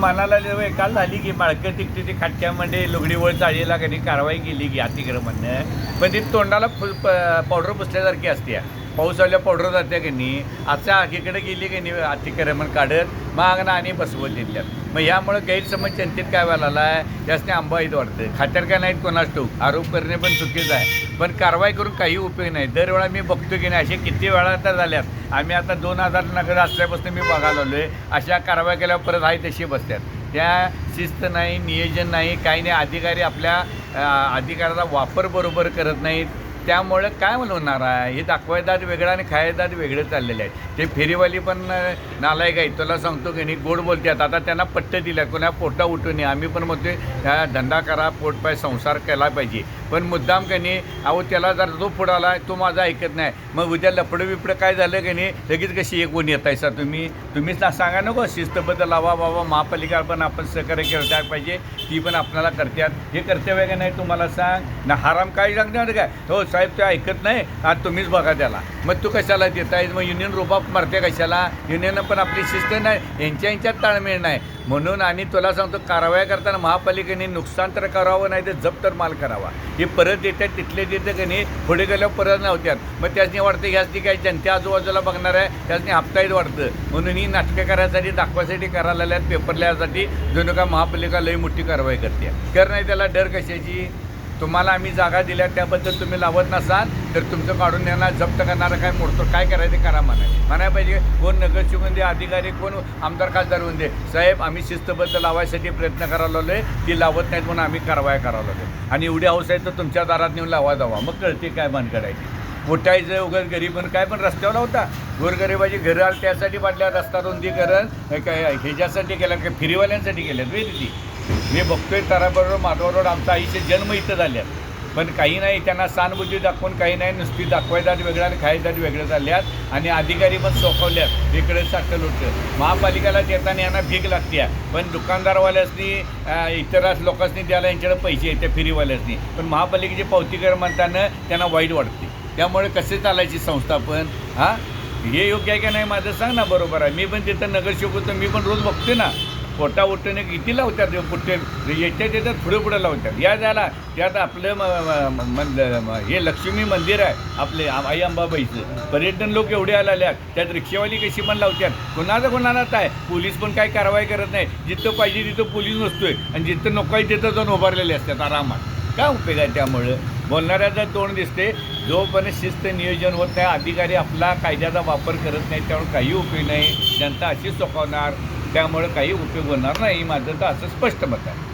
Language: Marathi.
मनाला काल झाली की माळकं तिकटी ती खाटक्यामध्ये लुगडीवर चाळीला कधी कारवाई केली की अतिक्रमणनं, पण ती तोंडाला पावडर पुसल्यासारखी असते. पाऊस आल्या पावडर जाते की नाही, आता आगीकडे गेली की नाही अतिक्रमण काढत मागणं आणि बसवत देतात. मग यामुळे गैरसमज जनतेत काय व्हायला आहे, त्यासने आंबाईत वाटतं. खात्यार काय नाहीत कोणास ठाऊक, आरोप करणे पण चुकीचं आहे, पण कारवाई करून काही उपयोग नाही. दरवेळा मी बघतो की नाही, असे किती वेळा तर झाल्यात. आम्ही आता 2000 नगर असल्यापासून मी बघायला आलो आहे, अशा कारवाई केल्यावर परत आहे तशी बसतात. त्या शिस्त नाही, नियोजन नाही, काही नाही. अधिकारी आपल्या अधिकाराचा वापर बरोबर करत नाहीत. त्यामुळं काय होणार आहे, हे दाखवायदार वेगळं आणि खायदार वेगळं चाललेलं आहे. ते फेरीवाली पण नालायक आहे, तुला सांगतो की नाही, गोड बोलतात. आता त्यांना पट्ट दिल्या, कोणा पोटा उठू नये. आम्ही पण म्हणतो धंदा करा, पोटपाय संसार केला पाहिजे, पण मुद्दाम की नाही अहो त्याला जर जो पुढाला तो माझा ऐकत नाही, मग उद्या लपडं बिपडं काय झालं की नाही, लगेच कशी एक कोण येत आहे तुम्हीच सांगा नको. शिस्तबद्दल लावा बाबा, महापालिका पण आपण सहकार्य केलं पाहिजे, ती पण आपल्याला करतात. हे कर्तव्य का नाही तुम्हाला सांग ना, हाराम काय सांगणार काय हो साहेब, ते ऐकत नाही, आज तुम्हीच बघा त्याला. मग तू कशाला देताय, मग युनियन रुबाब मारते कशाला. युनियननं पण आपली शिस्त नाही, यांच्यात ताळमेळ नाही म्हणून. आणि तुला सांगतो, कारवाया करताना महापालिकेने नुकसान तर करावं, नाही तर जप्त माल करावा. हे परत देतात, तिथले देतं की नाही, पुढे गेल्यावर परत नव्हत्यात. मग त्यासनी वाटतं ह्यासनी काय जनते आजूबाजूला बघणार आहे, त्यासनी हप्ताहीत वाटतं. म्हणून ही नाटकं करायसाठी, दाखवायसाठी करायला लागल्यात, पेपर लिहायसाठी. जणू का महापालिका लई मोठी कारवाई करते. कर नाही त्याला डर कशाची. तुम्हाला आम्ही जागा दिल्या, त्याबद्दल तुम्ही लावत नसाल तर तुमचं काढून येणार, जप्त करणारं काय मोडतो, काय करायचं करा म्हणायला पाहिजे. कोण नगरसेवक दे, अधिकारी, कोण आमदार खासदार होऊन दे, साहेब आम्ही शिस्तबद्ध लावायसाठी प्रयत्न करायला लागलो आहे, ती लावत नाहीत म्हणून आम्ही कारवाया करायला लागलो. आणि एवढी हौस आहे तर तुमच्या दारात नेऊन लावा जावा, मग कळते काय मन करायची. मोठायचं उगाच गरीब पण काय पण रस्त्यावर लावता. गोरगरिबाची घरं आली त्यासाठी वाटल्या, रस्ता रुंदीकरण काय ह्याच्यासाठी केलं, काय फिरीवाल्यांसाठी केल्यात वेळ ती. मी बघतोय ताराबरोबर माधवरोड आमचं आईचे जन्म इथं झाल्यात, पण काही नाही. त्यांना सहानुभूती दाखवून काही नाही, नुसती दाखवायदार वेगळं आणि खायदार वेगळं चालल्यात. आणि अधिकारी पण सोपवल्यात, इकडे साठलं होतं. महापालिकेला देताना यांना भीक लागते, पण दुकानदारवाल्यासनी इतर लोकांनी द्यायला यांच्याकडे पैसे येते फिरीवाल्यासनी, पण महापालिकेची पावतीकर म्हणताना त्यांना वाईट वाटते. त्यामुळे कसे चालायची संस्थापन, हां हे योग्य आहे का नाही माझं सांग ना. बरोबर आहे, मी पण तिथं नगरसेवक होतो, मी पण रोज बघते ना, पोटा उठणे किती लावतात पुट्टे, येतात पुढे लावतात. या जायला त्यात आपलं हे लक्ष्मी मंदिर आहे आपले आई अंबाबाईचं, पर्यटन लोक एवढे आल्यात, त्यात रिक्षावाली कशी पण लावतात. कोणाला काय, पोलीस पण काय कारवाई करत नाही. जिथं पाहिजे तिथं पोलीस नसतोय, आणि जिथं नको आहे तिथं जाऊन उभारलेले असतात आरामात. काय उपयोग आहे. त्यामुळं बोलणाऱ्याचं तोंड दिसते. जोपर्यंत शिस्त नियोजन होत नाही, अधिकारी आपला कायद्याचा वापर करत नाही, त्यामुळे काही उपयोग नाही. जनता अशीच चुकवणार, त्यामुळे काही उपयोग होणार नाही. माझं तर असं स्पष्ट मत आहे.